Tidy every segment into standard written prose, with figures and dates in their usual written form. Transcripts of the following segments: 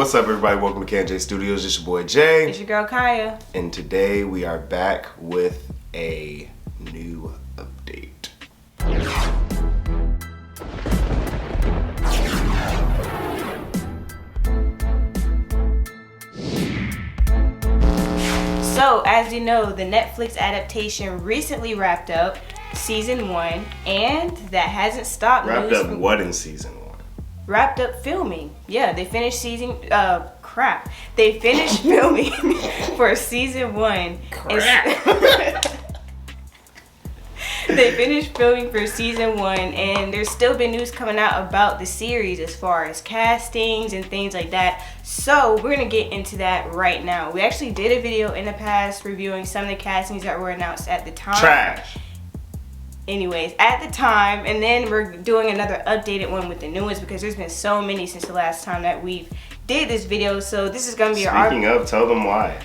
What's up, everybody? Welcome to KJ Studios. It's your boy Jay. It's your girl Kaya. And today we are back with a new update. So, as you know, the Netflix adaptation recently wrapped up season 1, and that hasn't stopped. Wrapped up what in season 1? Wrapped up filming. Yeah, they finished They finished filming for season 1. They finished filming for season 1, and there's still been news coming out about the series as far as castings and things like that. So we're gonna get into that right now. We actually did a video in the past reviewing some of the castings that were announced at the time. Trash. Anyways, at the time, and then we're doing another updated one with the new ones because there's been so many since the last time that we've did this video. So this is gonna be Speaking of, tell them why.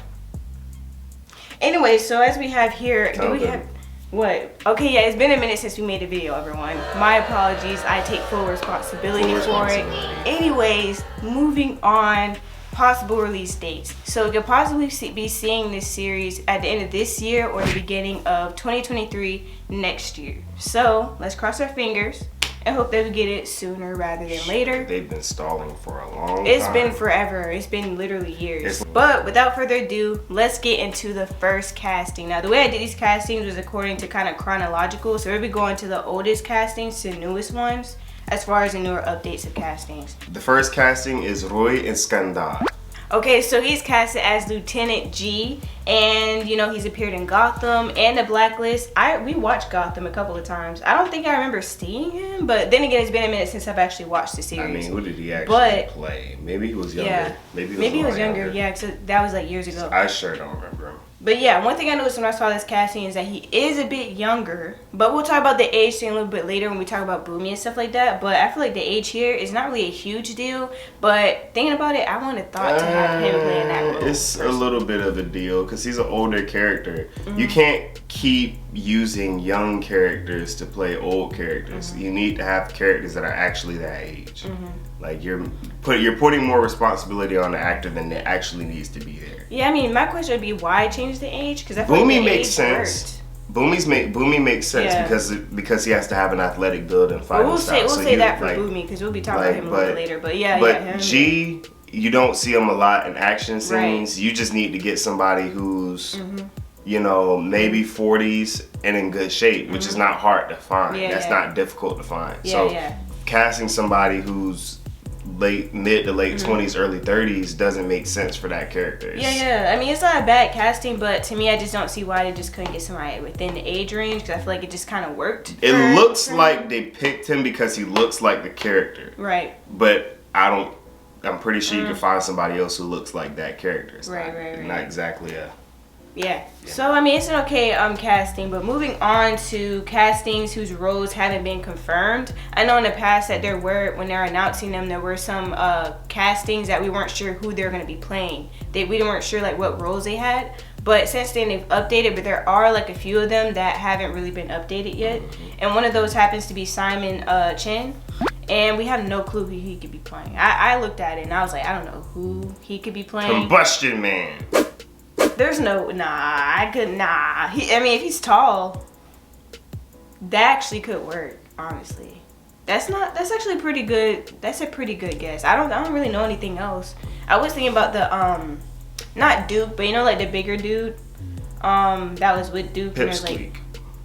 Anyway, so as we have here, Tell do we them. have what? Okay, yeah, it's been a minute since we made a video, everyone. My apologies. I take full responsibility for it. Anyways, moving on. Possible release dates. So we could possibly be seeing this series at the end of this year or the beginning of 2023 next year. So let's cross our fingers and hope that we get it sooner rather than later. They've been stalling for a long time. It's been forever. It's been literally years. But without further ado, let's get into the first casting. Now, the way I did these castings was according to kind of chronological. So we'll be going to the oldest castings to the newest ones as far as the newer updates of castings. The first casting is Roy Iskandar. Okay, so he's casted as Lieutenant G, and you know he's appeared in Gotham and The Blacklist. We watched Gotham a couple of times. I don't think I remember seeing him, but then again, it's been a minute since I've actually watched the series. I mean, who did he actually play? Maybe he was younger. Yeah, maybe he was younger. Yeah, because that was like years ago. I sure don't remember him. But yeah, one thing I noticed when I saw this casting is that he is a bit younger. But we'll talk about the age thing a little bit later when we talk about Boomy and stuff like that. But I feel like the age here is not really a huge deal. But thinking about it, I would have thought to have him playing that role. It's a little bit of a deal because he's an older character. Mm-hmm. You can't keep using young characters to play old characters. Mm-hmm. You need to have characters that are actually that age. Mm-hmm. Like you're putting more responsibility on the actor than it actually needs to be there. Yeah, I mean, my question would be why change the age? Because I feel Boomy like the makes age sense. worked. Boomy makes sense because he has to have an athletic build and fighting we'll style. We'll say that for Boomy because we'll be talking about him a little bit later. But him. G, you don't see him a lot in action scenes. Right. You just need to get somebody who's you know, maybe 40s and in good shape, which is not hard to find. That's not difficult to find. Casting somebody who's mid to late 20s, early 30s doesn't make sense for that character. I mean, it's not a bad casting, but to me, I just don't see why they just couldn't get somebody within the age range because I feel like it just kind of worked. It looks like they picked him because he looks like the character. Right. But I'm pretty sure you can find somebody else who looks like that character. It's not exactly a... Yeah. So, I mean, it's an okay casting, but moving on to castings whose roles haven't been confirmed. I know in the past that when they're announcing them, there were some castings that we weren't sure who they're going to be playing. We weren't sure like what roles they had. But since then, they've updated, but there are like a few of them that haven't really been updated yet. And one of those happens to be Simon Chen. And we have no clue who he could be playing. I looked at it and I was like, I don't know who he could be playing. Combustion Man. There's no, I mean, if he's tall, that actually could work, honestly. That's actually pretty good. That's a pretty good guess. I don't really know anything else. I was thinking about the, not Duke, but you know, like the bigger dude, that was with Duke.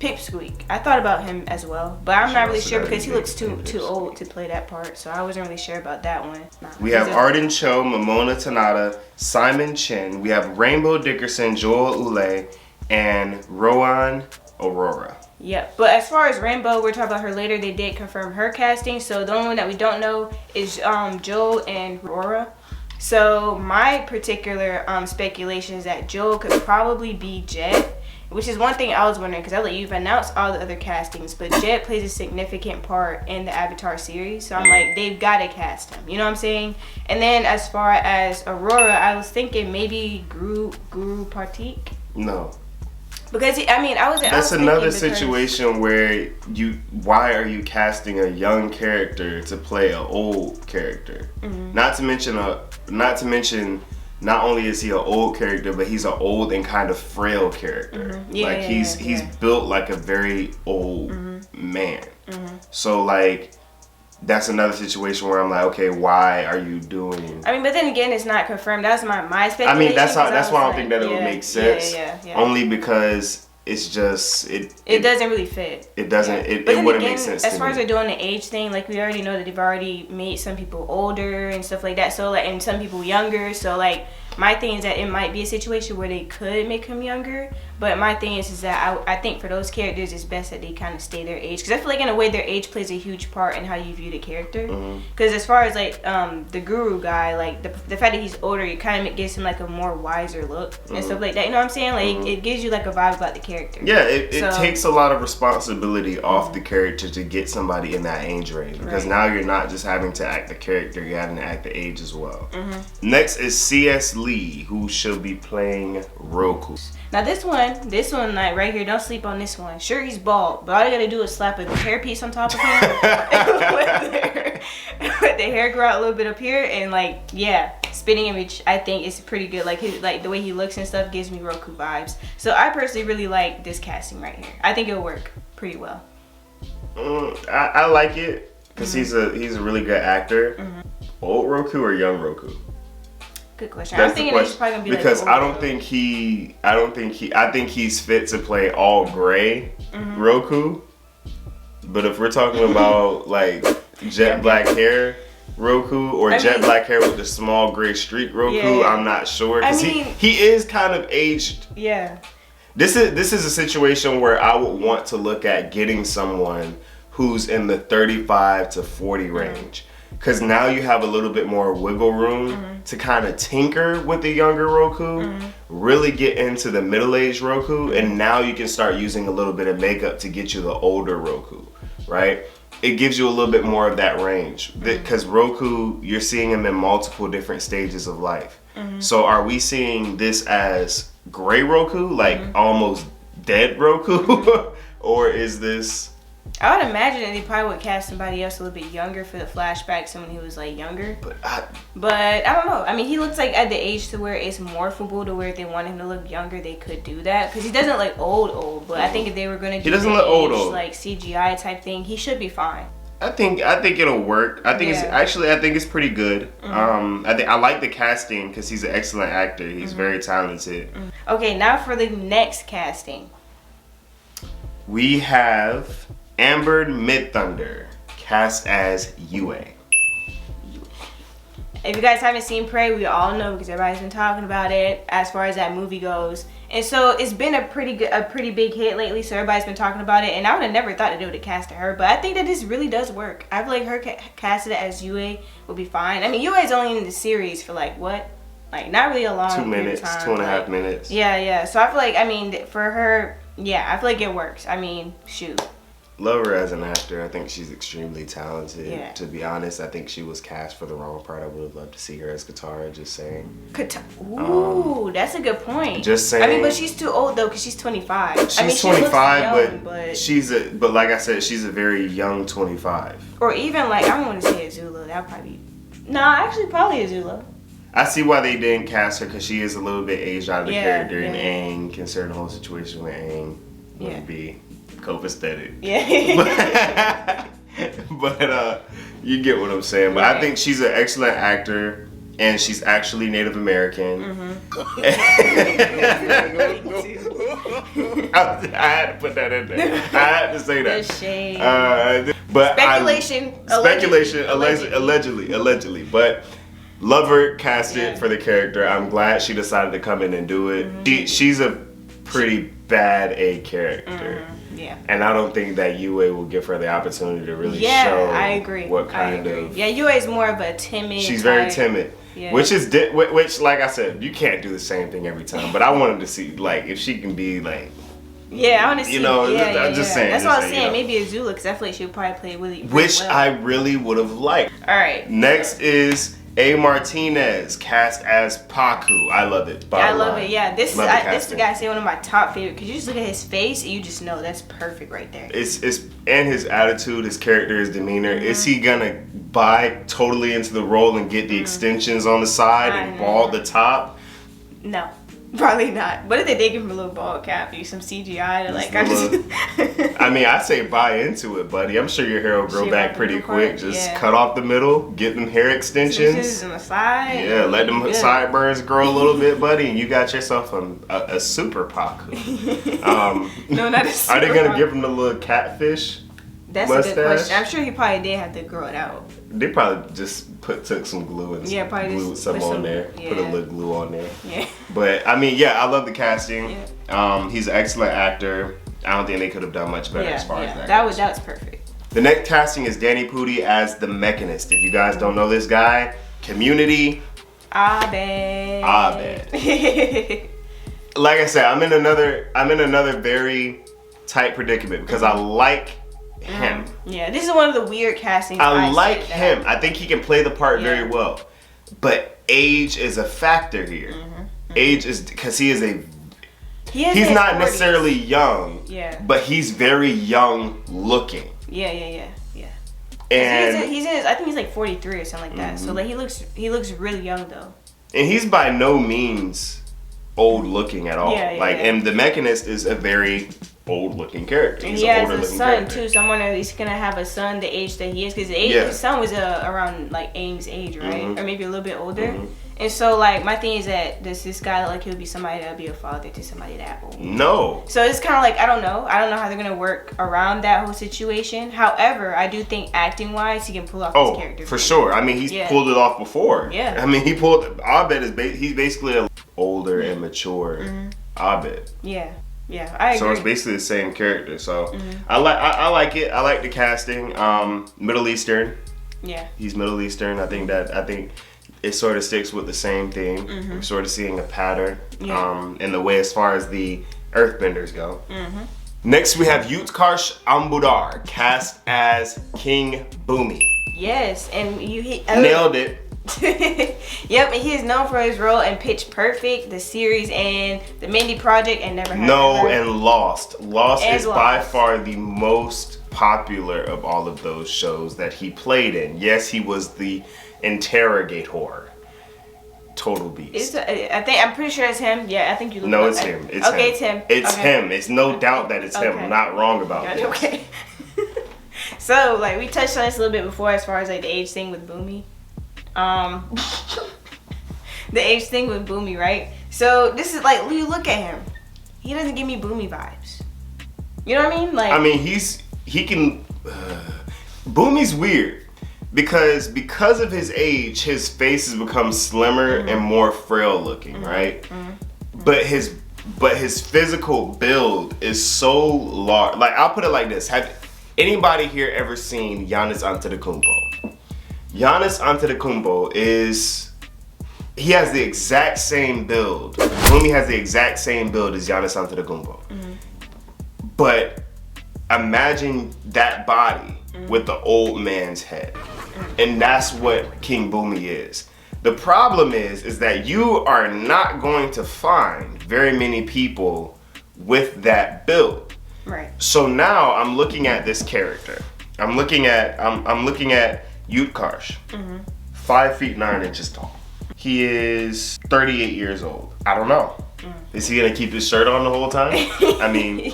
Pipsqueak. I thought about him as well, but I'm not really sure because he looks too old to play that part, so I wasn't really sure about that one. We have Arden Cho, Momona Tanada, Simon Chen. We have Rainbow Dickerson, Joel Ule, and Rowan Aurora. Yeah, but as far as Rainbow, we're talking about her later. They did confirm her casting, so the only one that we don't know is Joel and Aurora. So my particular speculation is that Joel could probably be Jet. Which is one thing I was wondering, because you've announced all the other castings, but Jet plays a significant part in the Avatar series. So I'm like, they've got to cast him. You know what I'm saying? And then as far as Aurora, I was thinking maybe Guru Partik. No. Because That's another situation where why are you casting a young character to play an old character? Mm-hmm. Not to mention, not only is he an old character, but he's an old and kind of frail character. Mm-hmm. Yeah, like he's built like a very old man. Mm-hmm. So like, that's another situation where I'm like, okay, why are you doing? I mean, but then again, it's not confirmed. That's my speculation. I mean, that's why I don't think that it would make sense. Yeah. Only because it's just it doesn't really fit. It doesn't. Yeah. It wouldn't make sense. As far as they're doing the age thing, like we already know that they've already made some people older and stuff like that. So like, and some people younger. So like, my thing is that it might be a situation where they could make him younger. But my thing is that I think for those characters, it's best that they kind of stay their age. Because I feel like in a way, their age plays a huge part in how you view the character. Because as far as like the guru guy, like the fact that he's older, it kind of gives him like a more wiser look and stuff like that. You know what I'm saying? Like it gives you like a vibe about the character. Yeah, it takes a lot of responsibility off the character to get somebody in that age range. Because now you're not just having to act the character, you're having to act the age as well. Next is C.S. Lee, who shall be playing Roku. Now this one, like right here, don't sleep on this one. Sure, he's bald, but all you gotta do is slap a hairpiece on top of him, let the hair grow out a little bit up here, and like, yeah, spitting image, I think is pretty good. Like the way he looks and stuff gives me Roku vibes. So I personally really like this casting right here. I think it'll work pretty well. I like it because he's a really good actor. Old Roku or young Roku? Good question. I'm thinking he's probably gonna be because like I think he's fit to play all gray Roku. But if we're talking about like jet black hair Roku or jet black hair with the small gray streak Roku, I'm not sure because he is kind of aged. Yeah. This is a situation where I would want to look at getting someone who's in the 35 to 40 range. Because now you have a little bit more wiggle room to kind of tinker with the younger Roku, really get into the middle-aged Roku, and now you can start using a little bit of makeup to get you the older Roku, right? It gives you a little bit more of that range. Because Roku, you're seeing him in multiple different stages of life. So are we seeing this as gray Roku, like almost dead Roku? Or is this... I would imagine that they probably would cast somebody else a little bit younger for the flashback, someone who was like younger. But I don't know. I mean, he looks like at the age to where it's morphable to where if they want him to look younger, they could do that. Because he doesn't look old. But I think if they were going to do he doesn't look old. Like CGI type thing, he should be fine. I think it'll work. I think it's pretty good. I like the casting because he's an excellent actor. He's very talented. Okay, now for the next casting. We have Amber Midthunder, cast as Yue. If you guys haven't seen Prey, we all know because everybody's been talking about it as far as that movie goes. And so it's been a pretty big hit lately, so everybody's been talking about it. And I would have never thought that they would have casted her, but I think that this really does work. I feel like her casted as Yue would be fine. I mean, Yue is only in the series for like what? Like not really a long 2 minutes, time, 2.5 minutes. Yeah. So I feel like, I mean, for her, yeah, I feel like it works. I mean, shoot. Love her as an actor. I think she's extremely talented. Yeah. To be honest, I think she was cast for the wrong part. I would have loved to see her as Katara, just saying. Ooh, that's a good point. Just saying. I mean, but she's too old though, because she's 25. She's 25, but like I said, she's a very young 25. Or even like, I don't want to say Azula. That would probably be... actually probably Azula. I see why they didn't cast her, because she is a little bit aged out of the character, and Aang, considering the whole situation with Aang, would be copacetic. Yeah. but you get what I'm saying. But I think she's an excellent actor, and she's actually Native American. I had to put that in there. I had to say that. The shame. But Speculation. Allegedly. But love her casted for the character. I'm glad she decided to come in and do it. She's a pretty bad A character. Yeah. And I don't think that Yue will give her the opportunity to really show. I agree. What kind of... Yeah, Yue is more of a timid. She's very timid. Yeah. Which, like I said, you can't do the same thing every time. But I wanted to see, like, if she can be, like... Yeah, I want to see. You know, I'm just saying. That's what I was saying. Maybe Azula, because I feel like she would probably play really Which well. I really would have liked. All right. Next is A. Martinez cast as Paku. I love it. I love it. Yeah, this is the guy say one of my top favorite because you just look at his face and you just know that's perfect right there. It's and his attitude, his character, his demeanor. Is he gonna buy totally into the role and get the extensions on the side and bald the top? No. Probably not. What if they did give him a little bald cap, use some CGI to like? I mean, I say buy into it, buddy. I'm sure your hair will grow back pretty quick. Just cut off the middle, get them hair extensions on the side. Yeah, let them sideburns grow a little bit, buddy, and you got yourself a super Paku. No, not a super. Are they gonna give him the little catfish? That's mustache? A good question. I'm sure he probably did have to grow it out. They probably just took some glue and glued some on there. Yeah. Put a little glue on there. Yeah. But I mean, yeah, I love the casting. Yeah. He's an excellent actor. I don't think they could have done much better as far as that. That was perfect. The next casting is Danny Pudi as the Mechanist. If you guys don't know this guy, Community. Abed. Like I said, I'm in another very tight predicament because I like him. Yeah, this is one of the weird castings. I like him. I think he can play the part very well. But age is a factor here. Age is because he's not 40s. Necessarily young. Yeah. But he's very young looking. Yeah. And he's in his, I think he's like 43 or something like that. So like he looks really young though. And he's by no means old looking at all. And the Mechanist is a very old looking character. And he has a son too, so I'm wondering if he's gonna have a son the age that he is, because his son was around like Aang's age, right? Or maybe a little bit older. And so like my thing is that does this guy look like he'll be somebody that'll be a father to somebody that old? No. So it's kind of like I don't know how they're gonna work around that whole situation. However, I do think acting wise he can pull off his character. For sure. I mean he's pulled it off before. Yeah. I mean Abed he's basically a older and mature Abed. Yeah. Yeah, I agree. So it's basically the same character. So I like it. I like the casting. Middle Eastern. Yeah. He's Middle Eastern. I think it sort of sticks with the same thing. We're sort of seeing a pattern in the way as far as the Earthbenders go. Next we have Utkarsh Ambudar cast as King Bumi. Yes, and nailed it. Yep, and he is known for his role in Pitch Perfect, the series, and the Mindy Project, and Never Have No, and Lost. Lost is by far the most popular of all of those shows that he played in. Yes, he was the interrogator. Total beast. I'm pretty sure it's him. Yeah, I think you look. No, it's him. It's him. It's him. It's no doubt that it's him. I'm not wrong about this. Okay. So, like, we touched on this a little bit before as far as like the age thing with Boomy. The age thing with Boomy, right? So this is like, you look at him, he doesn't give me Boomy vibes. You know what I mean? Like, I mean, he can. Boomy's weird because of his age, his face has become slimmer and more frail looking, right? But his physical build is so large. Like, I'll put it like this: have anybody here ever seen Giannis Antetokounmpo? Giannis Antetokounmpo he has the exact same build. Boomy has the exact same build as Giannis Antetokounmpo. But imagine that body with the old man's head. And that's what King Boomy is. The problem is that you are not going to find very many people with that build. Right. So now I'm looking at this character. I'm looking at Utkarsh, 5 feet 9 inches tall. He is 38 years old. I don't know. Is he gonna keep his shirt on the whole time? I mean,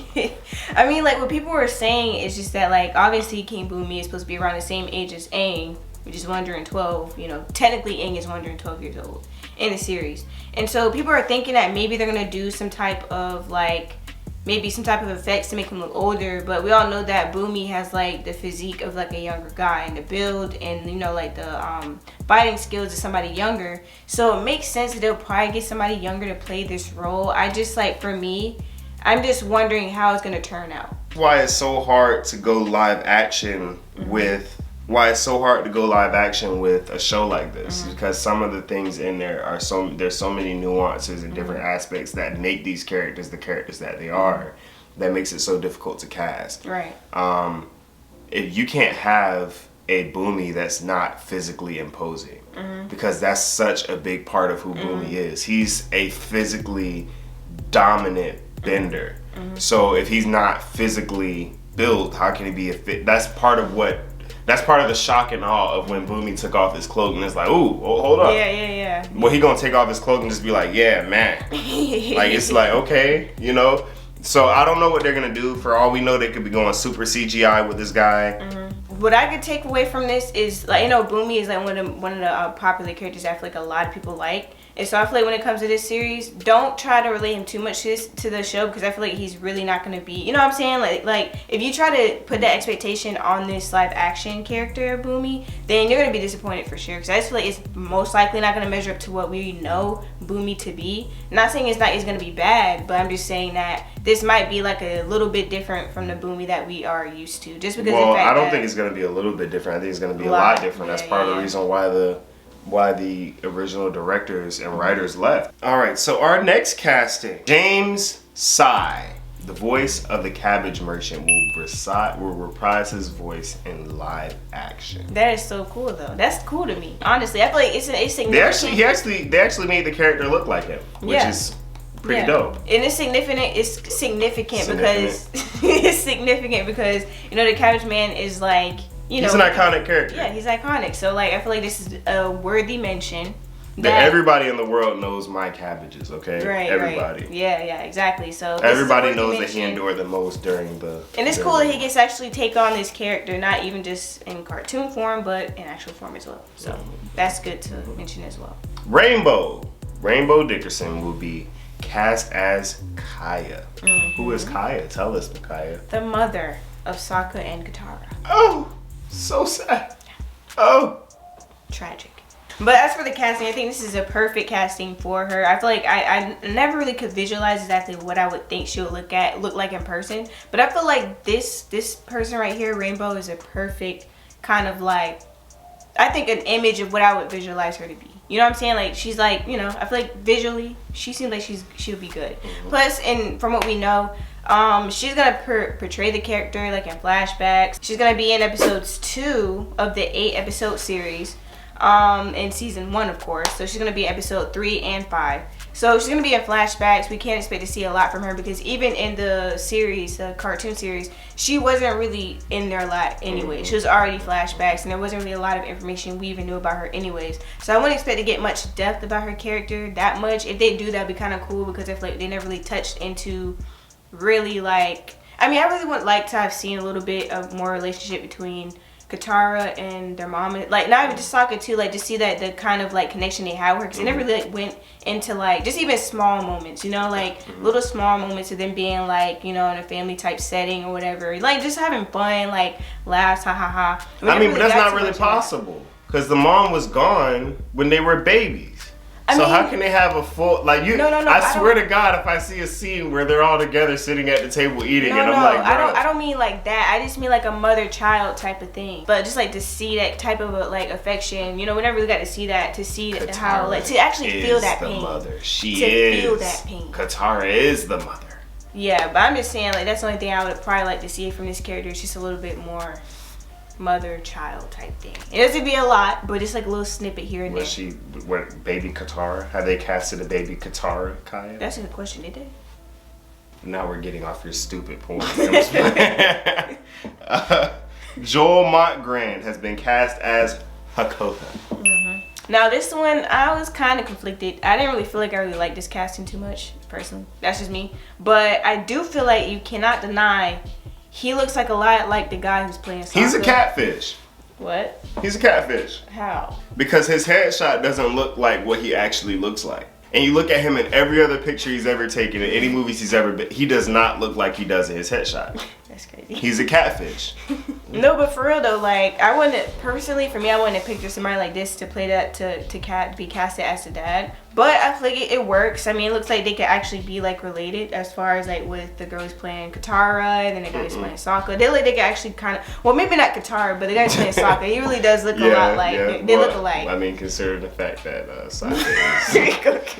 like what people were saying is just that like obviously King Boomy is supposed to be around the same age as Aang, which is 112. You know, technically Aang is 112 years old in the series, and so people are thinking that maybe they're gonna do some type of effects to make him look older, but we all know that Boomy has like the physique of like a younger guy and the build and like the fighting skills of somebody younger. So it makes sense that they'll probably get somebody younger to play this role. I just for me, I'm just wondering how it's gonna turn out. Why it's so hard to go live action with a show like this, because some of the things in there there's so many nuances and different aspects that make these characters the characters that they are, that makes it so difficult to cast. Right. If you can't have a Boomy that's not physically imposing, because that's such a big part of who Boomy is. He's a physically dominant bender. So if he's not physically built, how can he be a fit? That's part of the shock and awe of when Boomy took off his cloak, and it's like, ooh, hold up. Yeah. Well, he gonna take off his cloak and just be like, yeah, man. Like, it's like, okay, you know? So I don't know what they're gonna do. For all we know, they could be going super CGI with this guy. What I could take away from this is, like, Boomy is like one of the popular characters I feel like a lot of people like. And so I feel like when it comes to this series, don't try to relate him too much to the show, because I feel like he's really not going to be, you know what I'm saying? Like if you try to put that expectation on this live action character of Boomy, then you're going to be disappointed for sure. Because I just feel like it's most likely not going to measure up to what we know Boomy to be. I'm not saying it's going to be bad, but I'm just saying that this might be like a little bit different from the Boomy that we are used to. Just because I don't think it's going to be a little bit different. I think it's going to be a lot different. That's part of the reason why the original directors and writers left. All right, so our next casting, James Sy, the voice of the Cabbage Merchant, will reprise his voice in live action. That is so cool, though. That's cool to me. Honestly, I feel like it's significant. They actually made the character look like him, which is pretty dope. And it's significant. Because it's significant because the Cabbage Man is like. He's an iconic character. Yeah, he's iconic. So, like, I feel like this is a worthy mention. That everybody in the world knows my cabbages, okay? Right, everybody. Right. Yeah, exactly. So everybody knows that he endured the most during the. And it's cool that he gets to actually take on this character, not even just in cartoon form, but in actual form as well. So that's good to mention as well. Rainbow Dickerson will be cast as Kaya. Who is Kaya? Tell us, Kaya. The mother of Sokka and Katara. Oh. So sad. Oh. Tragic. But as for the casting, I think this is a perfect casting for her. I feel like I never really could visualize exactly what I would think she would look like in person. But I feel like this person right here, Rainbow, is a perfect kind of like, I think an image of what I would visualize her to be. You know what I'm saying? Like, she's like, I feel like visually, she seems like she would be good. Plus, and from what we know, she's gonna portray the character like in flashbacks. She's gonna be in episodes 2 of the 8-episode series, in season 1, of course. So she's gonna be episode 3 and 5. So she's gonna be in flashbacks. We can't expect to see a lot from her because even in the series, the cartoon series, she wasn't really in there a lot anyway. She was already flashbacks, and there wasn't really a lot of information we even knew about her anyways. So I wouldn't expect to get much depth about her character that much. If they do, that'd be kind of cool because I feel like they never really touched into really like. I mean, I really would like to have seen a little bit of more relationship between Katara and their mom, like not even just Sokka too, like just see that the kind of like connection they had with her, because they never really like went into like just even small moments, like little small moments of them being like in a family type setting or whatever, like just having fun, like laughs, ha ha ha. I mean, but that's not really possible because the mom was gone when they were babies. So how can they have a full I swear to God, if I see a scene where they're all together sitting at the table eating, and I'm like, I don't mean like that. I just mean like a mother-child type of thing. But just like to see that type of like affection, we never really got to see that. To see Katara how like to actually feel that pain. Mother. Feel that pain. Katara is the mother. Yeah, but I'm just saying like that's the only thing I would probably like to see from this character. It's just a little bit more mother-child type thing. It doesn't be a lot, but it's like a little snippet here and there. What baby Katara? Have they casted a baby Katara, Kaya? That's a good question, did they? Now we're getting off your stupid point. Joel Montgrand has been cast as Hakoda. Now this one, I was kind of conflicted. I didn't really feel like I really liked this casting too much, personally. That's just me. But I do feel like you cannot deny he looks like a lot like the guy who's playing Sokka. He's a catfish. What? He's a catfish. How? Because his headshot doesn't look like what he actually looks like. And you look at him in every other picture he's ever taken, in any movies he's ever been, he does not look like he does in his headshot. That's crazy. He's a catfish. No, but for real though, like I wouldn't personally, for me, I wouldn't picture somebody like this to play that to be casted as the dad. But I feel like it works. I mean, it looks like they could actually be like related as far as like with the girl who's playing Katara and then the guy who's playing Sokka. They could actually kind of, well, maybe not Katara, but the guy who's playing Sokka, he really does look a lot like they look alike. I mean, considering the fact that Sokka is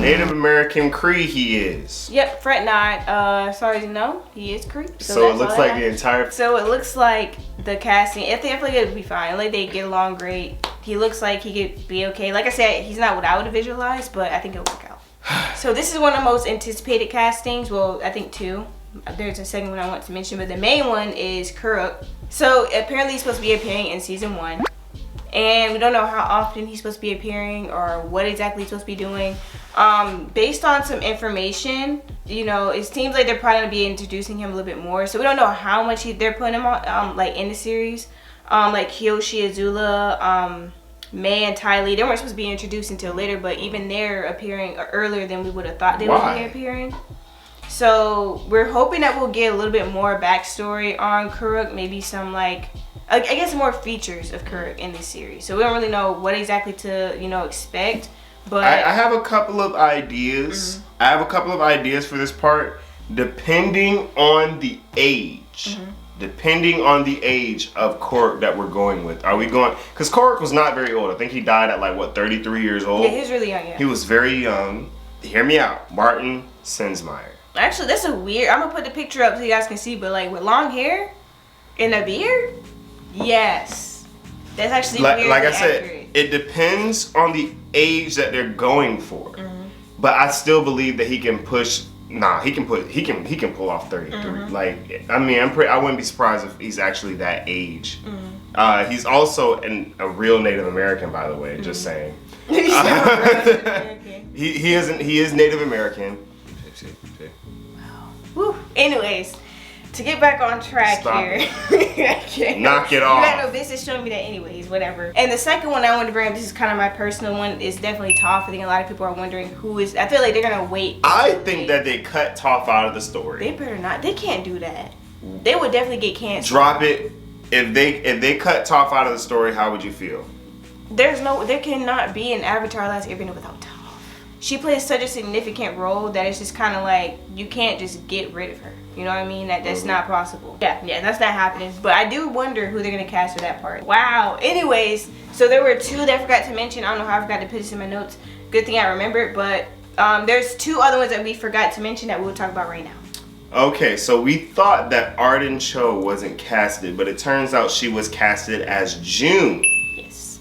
Native American Cree, he is. Yep, fret not. As far as you know, he is Cree. So it looks like the entire. So it looks like the casting, I feel like it would be fine. Like they get along great. He looks like he could be okay. Like I said, he's not what I would have visualized, but I think it'll work out. So this is one of the most anticipated castings. Well, I think 2. There's a second one I want to mention, but the main one is Kuruk. So apparently he's supposed to be appearing in season 1. And we don't know how often he's supposed to be appearing or what exactly he's supposed to be doing. Based on some information, you know, it seems like they're probably going to be introducing him a little bit more. So we don't know how much they're putting him on, like in the series. Like Kyoshi Azula, May and Ty Lee, they weren't supposed to be introduced until later, but even they're appearing earlier than we would have thought they would be appearing. So we're hoping that we'll get a little bit more backstory on Kuruk, maybe some like, I guess more features of Kuruk in this series. So we don't really know what exactly to, you know, expect. But I have a couple of ideas. I have a couple of ideas for this part, depending on the age. Depending on the age of Kuruk that we're going with. Are we going, because Kuruk was not very old. I think he died at like, what, 33 years old? Yeah, he was really young, yeah. He was very young. Hear me out. Martin Sensmeyer. Actually, that's a weird, I'm going to put the picture up so you guys can see, but like with long hair and a beard? Yes. That's actually weird. Like I said, it depends on the age that they're going for. But I still believe that he can push. Nah, he can pull off 33. Like, I mean, I wouldn't be surprised if he's actually that age. He's also a real Native American, by the way. Just saying. He is Native American. Wow. Woo. Anyways, to get back on track here. Knock it off. You had no business showing me that anyways, whatever. And the second one I wanted to bring up, this is kind of my personal one, is definitely Toph. I think a lot of people are wondering who is, I feel like they're going to wait. I think that they cut Toph out of the story. They better not. They can't do that. They would definitely get canceled. Drop it. If they cut Toph out of the story, how would you feel? There cannot be an Avatar Last Airbender without Toph. She plays such a significant role that it's just kind of like, you can't just get rid of her. You know what I mean? That's not possible. Yeah, that's not happening. But I do wonder who they're going to cast for that part. Wow. Anyways, so there were 2 that I forgot to mention. I don't know how I forgot to put this in my notes. Good thing I remembered. But there's 2 other ones that we forgot to mention that we'll talk about right now. Okay, so we thought that Arden Cho wasn't casted, but it turns out she was casted as June. Yes.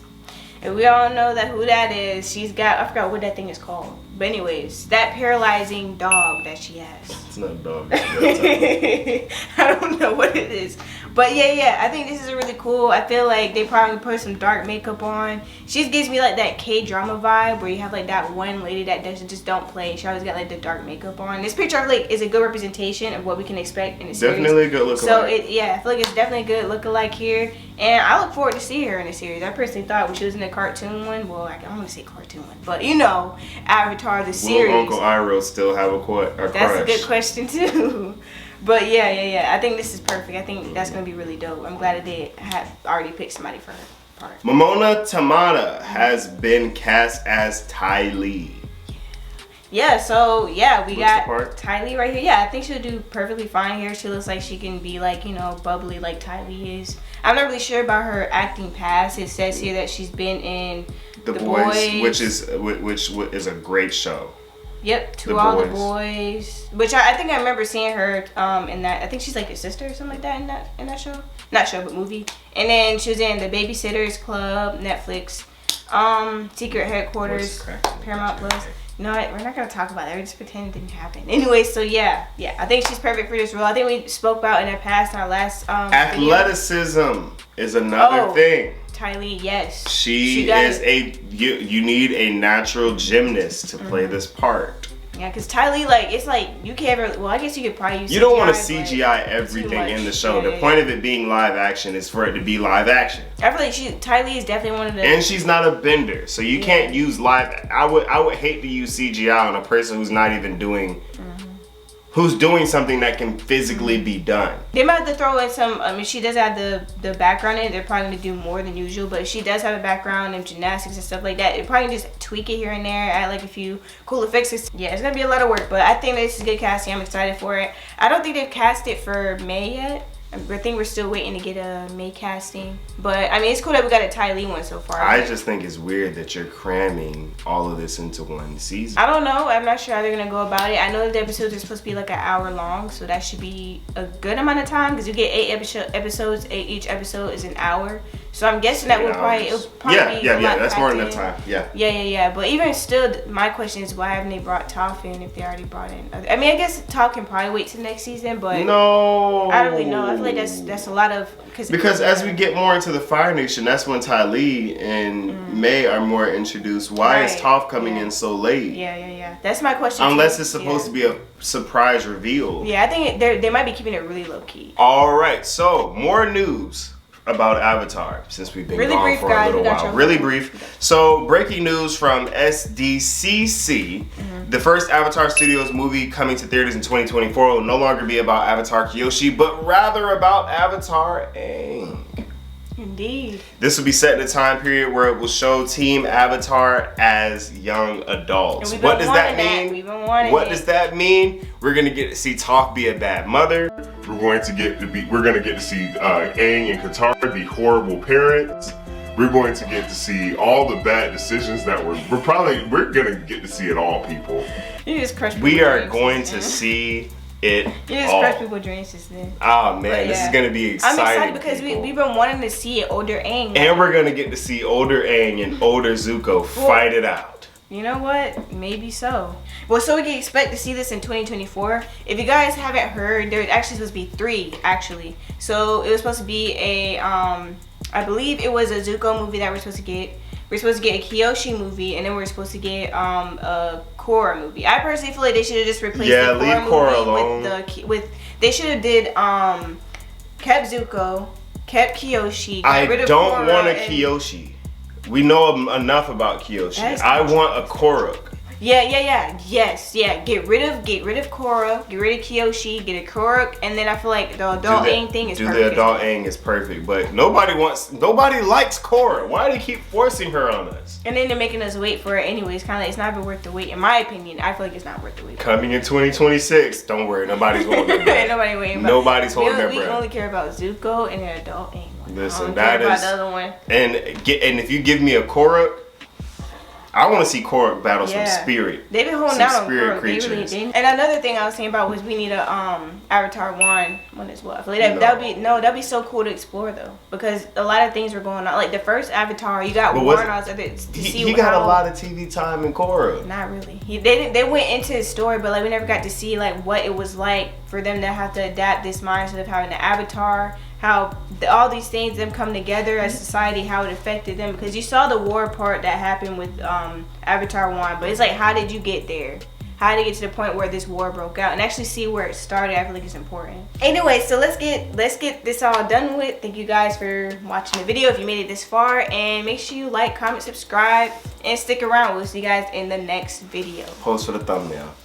And we all know that who that is. She's got, I forgot what that thing is called. But anyways, that paralyzing dog that she has. It's not a dog. I don't know what it is. But yeah, I think this is really cool. I feel like they probably put some dark makeup on. She gives me like that K-drama vibe where you have like that one lady that just don't play. She always got like the dark makeup on. This picture I feel like is a good representation of what we can expect in the series. Definitely a good lookalike. So I feel like it's definitely a good lookalike here. And I look forward to see her in the series. I personally thought when she was in the cartoon one, well, I don't want to say cartoon one, but you know, Avatar the series. Will Uncle Iroh still have a crush? That's a good question too. But yeah. I think this is perfect. I think that's going to be really dope. I'm glad that they have already picked somebody for her part. Momona Tamada has been cast as Ty Lee. Yeah, so yeah, we got part? Ty Lee right here. Yeah, I think she'll do perfectly fine here. She looks like she can be like, you know, bubbly like Ty Lee is. I'm not really sure about her acting past. It says here that she's been in The Boys, which is a great show. Yep, The Boys. Which I think I remember seeing her in that. I think she's like a sister or something like that in that show. Not show, but movie. And then she was in The Babysitters Club, Netflix, Secret Headquarters, Paramount Plus. No, we're not gonna talk about that. We're just pretending it didn't happen. Anyway, so yeah, I think she's perfect for this role. I think we spoke about in the past in our last athleticism is another thing. Ty Lee, yes. She is you need a natural gymnast to play this part. Yeah, because Ty Lee, like, it's like, you can't ever, well, I guess you could probably use You don't want to CGI everything in the show. The point of it being live action is for it to be live action. I feel like Ty Lee is definitely one of the... And she's not a bender, so you can't use live... I would hate to use CGI on a person who's not even doing... Who's doing something that can physically be done. They might have to throw in some, I mean, she does have the background in it. They're probably going to do more than usual, but she does have a background in gymnastics and stuff like that. They're probably just tweak it here and there, add like a few cool effects. Yeah, it's going to be a lot of work, but I think this is good casting. I'm excited for it. I don't think they've cast it for May yet. I think we're still waiting to get a May casting. But I mean, it's cool that we got a Ty Lee one so far. I just think it's weird that you're cramming all of this into one season. I don't know. I'm not sure how they're gonna go about it. I know that the episodes are supposed to be like an hour long, so that should be a good amount of time because you get 8 episodes. Each episode is an hour. So I'm guessing that it'll probably be that's more than enough time. Yeah. But even still, my question is why haven't they brought Toph in if they already brought in? I mean, I guess Toph can probably wait till next season, but no, I don't really know. I feel like that's a lot of because as we get more into the Fire Nation, that's when Ty Lee and May are more introduced. Why is Toph coming in so late? Yeah. That's my question. Unless it's supposed to be a surprise reveal. Yeah, I think they might be keeping it really low key. All right, so more news about Avatar since we've been gone for a little while. Really brief. So breaking news from SDCC. The first Avatar Studios movie coming to theaters in 2024 will no longer be about Avatar Kyoshi, but rather about Avatar Aang. Indeed. This will be set in a time period where it will show Team Avatar as young adults. What does that mean? We've been wanting does that mean? We're gonna get to see Toph be a bad mother. We're going to get to see Aang and Katara be horrible parents. We're going to get to see all the bad decisions that we're gonna get to see it all, people. You just crushed. We are going to see it. You just crushed people's dreams just then. Oh man, this is gonna be exciting. I'm excited because we've been wanting to see it older Aang. And we're gonna get to see older Aang and older Zuko fight it out. You know what? Maybe so. Well, so we can expect to see this in 2024. If you guys haven't heard, there's actually supposed to be 3, actually. So it was supposed to be a, I believe it was a Zuko movie that we're supposed to get. We're supposed to get a Kyoshi movie, and then we're supposed to get a Korra movie. I personally feel like they should have just replaced the Korra movie with they should have did kept Zuko, kept Kyoshi. I don't want a Kyoshi. We know enough about Kyoshi. I want a Korra. Yes. Get rid of Korra, get rid of Kyoshi, get a Korra, and then I feel like the adult Aang thing is perfect. The adult Aang is perfect, but nobody likes Korra. Why do they keep forcing her on us? And then they're making us wait for it anyway. It's kind of like it's not even worth the wait, in my opinion. I feel like it's not worth the wait. Coming in 2026, don't worry, nobody's holding their breath. Nobody's holding their breath. We only care about Zuko and the adult Aang. Listen, that is about the other one. And if you give me a Korra, I want to see Korra battle some spirit. They've been holding down on Korra. Creatures. And another thing I was saying about was we need a Avatar one as well. I feel like that'd be so cool to explore though, because a lot of things were going on. Like the first Avatar, you got Warren he got a lot of TV time in Korra. Not really. They went into his story, but like we never got to see like what it was like for them to have to adapt this mindset of having an Avatar. How all these things, them come together as society, how it affected them. Because you saw the war part that happened with Avatar 1, but it's like, how did you get there? How did you get to the point where this war broke out? And actually see where it started, I feel like it's important. Anyway, so let's get this all done with. Thank you guys for watching the video if you made it this far. And make sure you like, comment, subscribe, and stick around. We'll see you guys in the next video. Post for the thumbnail.